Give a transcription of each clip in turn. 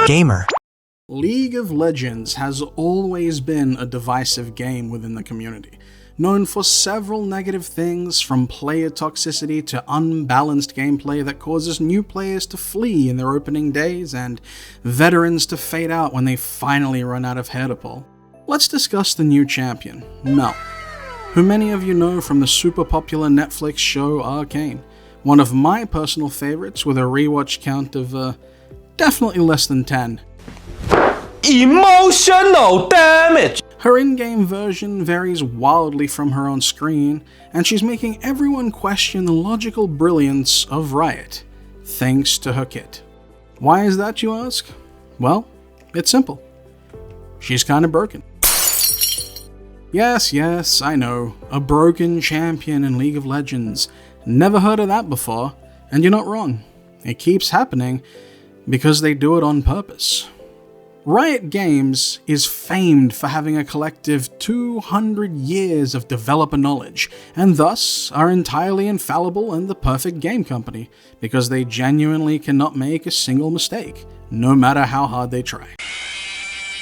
Gamer. League of Legends has always been a divisive game within the community, known for several negative things from player toxicity to unbalanced gameplay that causes new players to flee in their opening days and veterans to fade out when they finally run out of hair to pull. Let's discuss the new champion, Mel, who many of you know from the super popular Netflix show Arcane, one of my personal favorites with a rewatch count of definitely less than 10. Emotional damage! Her in-game version varies wildly from her on screen, and she's making everyone question the logical brilliance of Riot, thanks to her kit. Why is that, you ask? Well, it's simple. She's kinda broken. Yes, I know, a broken champion in League of Legends. Never heard of that before, and you're not wrong. It keeps happening because they do it on purpose. Riot Games is famed for having a collective 200 years of developer knowledge, and thus are entirely infallible and the perfect game company, because they genuinely cannot make a single mistake, no matter how hard they try.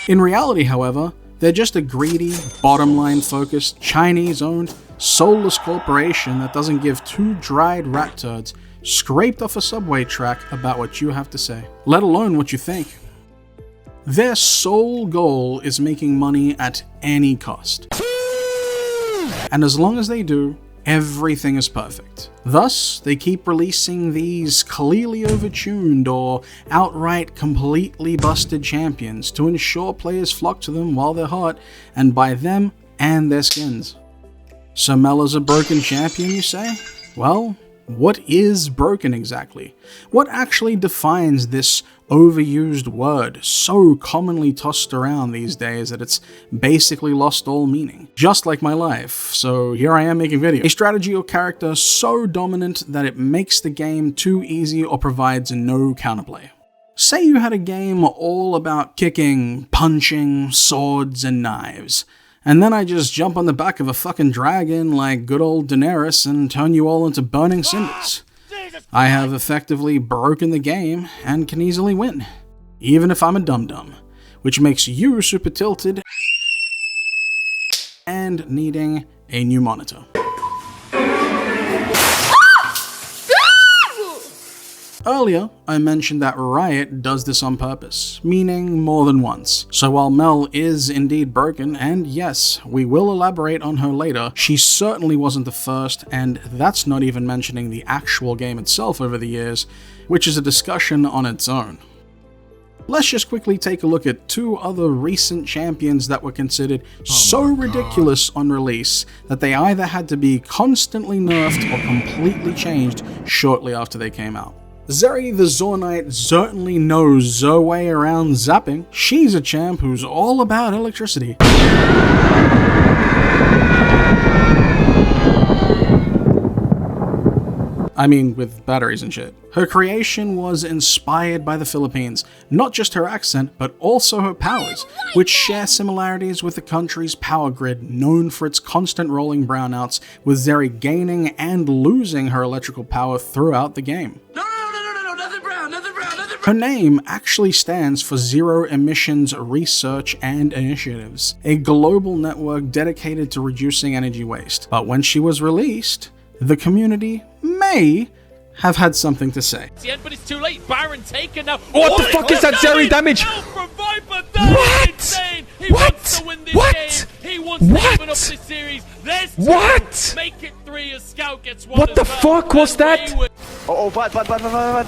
In reality, however, they're just a greedy, bottom-line focused, Chinese-owned, soulless corporation that doesn't give two dried rat turds scraped off a subway track about what you have to say, let alone what you think. Their sole goal is making money at any cost. And as long as they do, everything is perfect. Thus, they keep releasing these clearly overtuned or outright completely busted champions to ensure players flock to them while they're hot and buy them and their skins. So Mel is a broken champion, you say? Well, what is broken exactly? What actually defines this overused word so commonly tossed around these days that it's basically lost all meaning? Just like my life, so here I am making video. A strategy or character so dominant that it makes the game too easy or provides no counterplay. Say you had a game all about kicking, punching, swords, and knives. And then I just jump on the back of a fucking dragon like good old Daenerys and turn you all into burning cinders. I have effectively broken the game and can easily win, even if I'm a dum-dum, which makes you super tilted and needing a new monitor. Earlier, I mentioned that Riot does this on purpose, meaning more than once. So while Mel is indeed broken, and yes, we will elaborate on her later, she certainly wasn't the first, and that's not even mentioning the actual game itself over the years, which is a discussion on its own. Let's just quickly take a look at two other recent champions that were considered so ridiculous on release that they either had to be constantly nerfed or completely changed shortly after they came out. Zeri the Zornite certainly knows her way around zapping. She's a champ who's all about electricity. I mean, with batteries and shit. Her creation was inspired by the Philippines, not just her accent, but also her powers, which share similarities with the country's power grid, known for its constant rolling brownouts, with Zeri gaining and losing her electrical power throughout the game. Her name actually stands for Zero Emissions Research and Initiatives, a global network dedicated to reducing energy waste. But when she was released, the community may have had something to say. But it's too late. Baron taken now. What the fuck is that Zeri damage? What? He wants to win this game. He wants to open up this series. There's two. What? Make it 3 as Scout gets 1. What the fuck was that? But.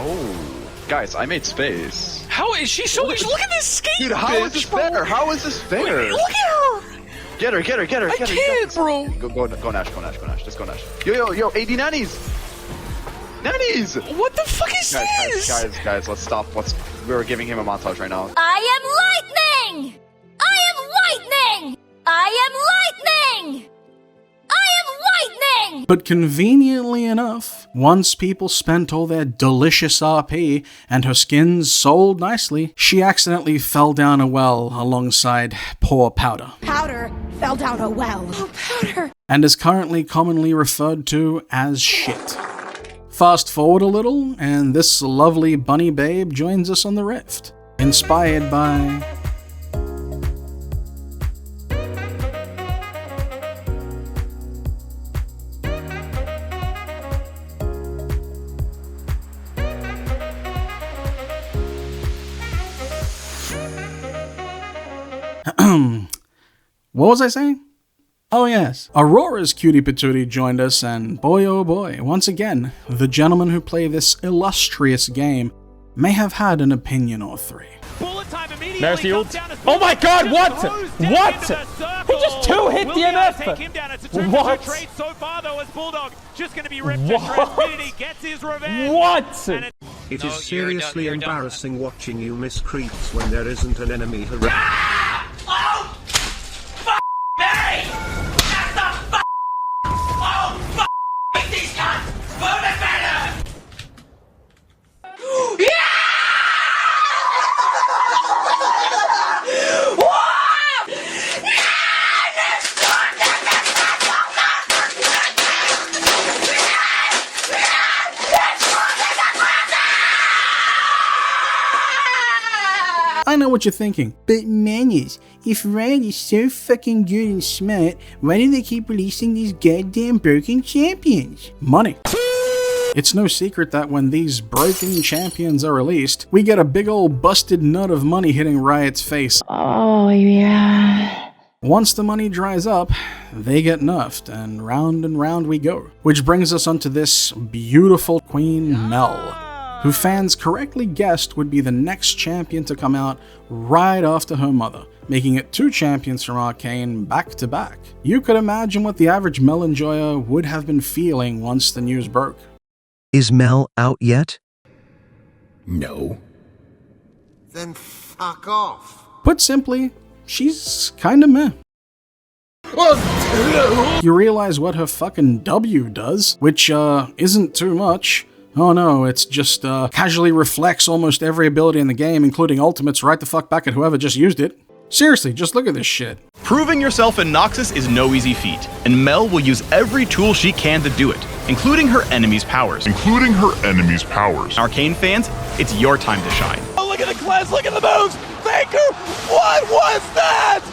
Oh, guys, I made space. How is she so? Look at this skate, dude. How is this fair? How is this fair? Look at her. Get her. I can't, bro. Go Nash. Let's go Nash. Yo, 80 nannies. What the fuck is this? Guys, let's stop. We're giving him a montage right now. I am lightning! But conveniently enough, once people spent all their delicious RP and her skins sold nicely, she accidentally fell down a well alongside poor Powder. Powder fell down a well. Oh, Powder! And is currently commonly referred to as shit. Fast forward a little, and this lovely bunny babe joins us on the Rift, inspired by... What was I saying? Oh yes, Aurora's cutie patootie joined us, and boy oh boy, once again, the gentlemen who play this illustrious game may have had an opinion or three. Bullet time immediately Mercy comes ult. down as Oh my Bulldog God, what? just throws down What? into the circle. He just two-hit Will be able to DNF. take him down. It's a 2-for-2 What? trade so far though, as Bulldog just going to be ripped What? to Infinity gets his revenge. What? And It is seriously embarrassing watching you miss creeps when there isn't an enemy around. I know what you're thinking, but Manius, if Riot is so fucking good and smart, why do they keep releasing these goddamn broken champions? Money. It's no secret that when these broken champions are released, we get a big ol' busted nut of money hitting Riot's face. Oh, yeah. Once the money dries up, they get nerfed, and round we go. Which brings us onto this beautiful Queen Mel, who fans correctly guessed would be the next champion to come out right after her mother, making it 2 champions from Arcane back to back. You could imagine what the average Mel enjoyer would have been feeling once the news broke. Is Mel out yet? No. Then fuck off. Put simply, she's kinda meh. You realize what her fucking W does, which isn't too much. Oh no, it's just casually reflects almost every ability in the game, including ultimates, right the fuck back at whoever just used it. Seriously, just look at this shit. Proving yourself in Noxus is no easy feat, and Mel will use every tool she can to do it, including her enemy's powers. Arcane fans, it's your time to shine. oh, look at the cleanse, look at the moves. Faker, what was that?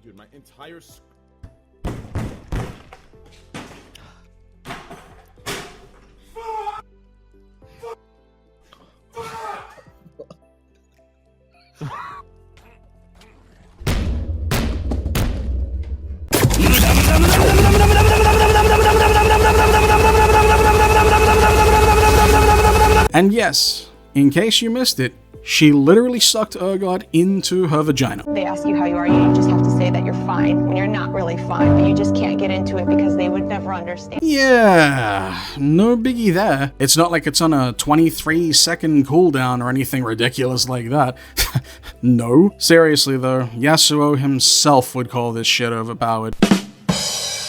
Dude, my entire And yes, in case you missed it, she literally sucked Urgot into her vagina. They ask you how you are, you just have to say that you're fine when you're not really fine, but you just can't get into it because they would never understand. Yeah, no biggie there. It's not like it's on a 23-second cooldown or anything ridiculous like that. No. Seriously though, Yasuo himself would call this shit overpowered.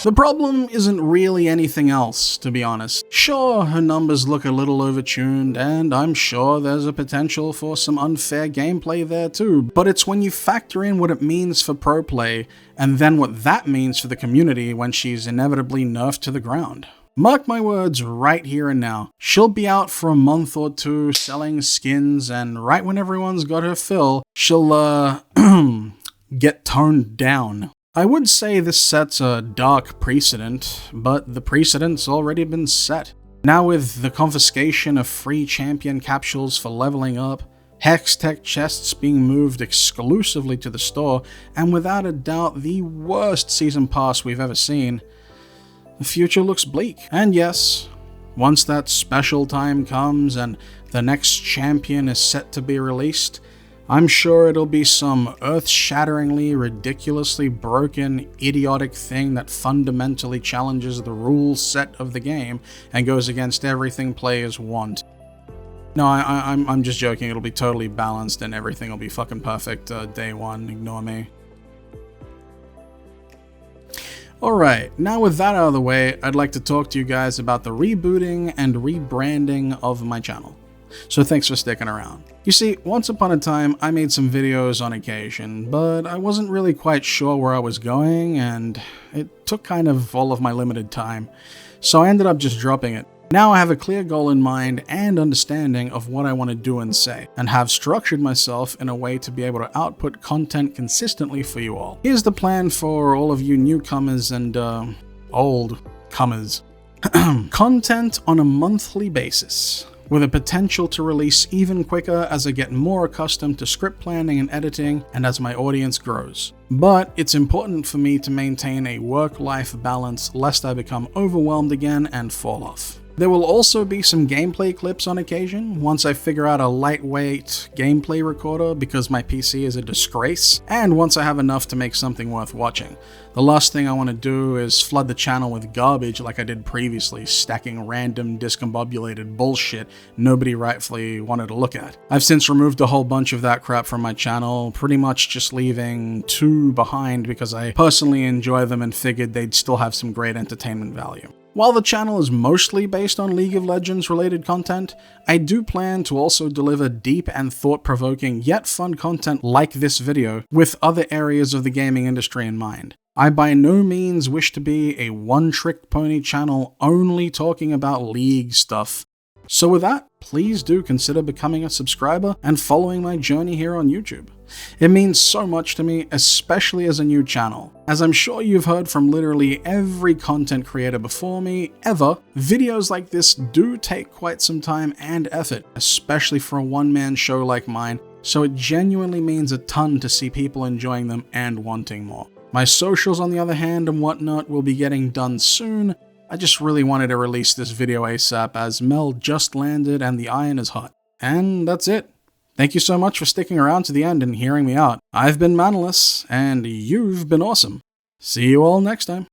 The problem isn't really anything else, to be honest. Sure, her numbers look a little overtuned, and I'm sure there's a potential for some unfair gameplay there too, but it's when you factor in what it means for pro play, and then what that means for the community when she's inevitably nerfed to the ground. Mark my words right here and now, she'll be out for a month or two selling skins, and right when everyone's got her fill, she'll, get toned down. I would say this sets a dark precedent, but the precedent's already been set. Now with the confiscation of free champion capsules for leveling up, Hextech chests being moved exclusively to the store, and without a doubt the worst season pass we've ever seen, the future looks bleak. And yes, once that special time comes and the next champion is set to be released, I'm sure it'll be some earth-shatteringly, ridiculously broken, idiotic thing that fundamentally challenges the rule set of the game and goes against everything players want. No, I'm just joking. It'll be totally balanced and everything will be fucking perfect day one. Ignore me. Alright, now with that out of the way, I'd like to talk to you guys about the rebooting and rebranding of my channel. So thanks for sticking around. You see, once upon a time, I made some videos on occasion, but I wasn't really quite sure where I was going, and it took kind of all of my limited time. So I ended up just dropping it. Now I have a clear goal in mind and understanding of what I want to do and say, and have structured myself in a way to be able to output content consistently for you all. Here's the plan for all of you newcomers and, old comers. Content on a monthly basis, with a potential to release even quicker as I get more accustomed to script planning and editing and as my audience grows. But it's important for me to maintain a work-life balance lest I become overwhelmed again and fall off. There will also be some gameplay clips on occasion once I figure out a lightweight gameplay recorder because my PC is a disgrace, and once I have enough to make something worth watching. The last thing I want to do is flood the channel with garbage like I did previously, stacking random discombobulated bullshit nobody rightfully wanted to look at. I've since removed a whole bunch of that crap from my channel, pretty much just leaving 2 behind because I personally enjoy them and figured they'd still have some great entertainment value. While the channel is mostly based on League of Legends related content, I do plan to also deliver deep and thought-provoking yet fun content like this video with other areas of the gaming industry in mind. I by no means wish to be a one-trick pony channel only talking about League stuff. So with that, please do consider becoming a subscriber and following my journey here on YouTube. It means so much to me, especially as a new channel. As I'm sure you've heard from literally every content creator before me, ever, videos like this do take quite some time and effort, especially for a one-man show like mine, so it genuinely means a ton to see people enjoying them and wanting more. My socials, on the other hand, and whatnot will be getting done soon. I just really wanted to release this video ASAP as Mel just landed and the iron is hot. And that's it. Thank you so much for sticking around to the end and hearing me out. I've been Manalus, and you've been awesome. See you all next time.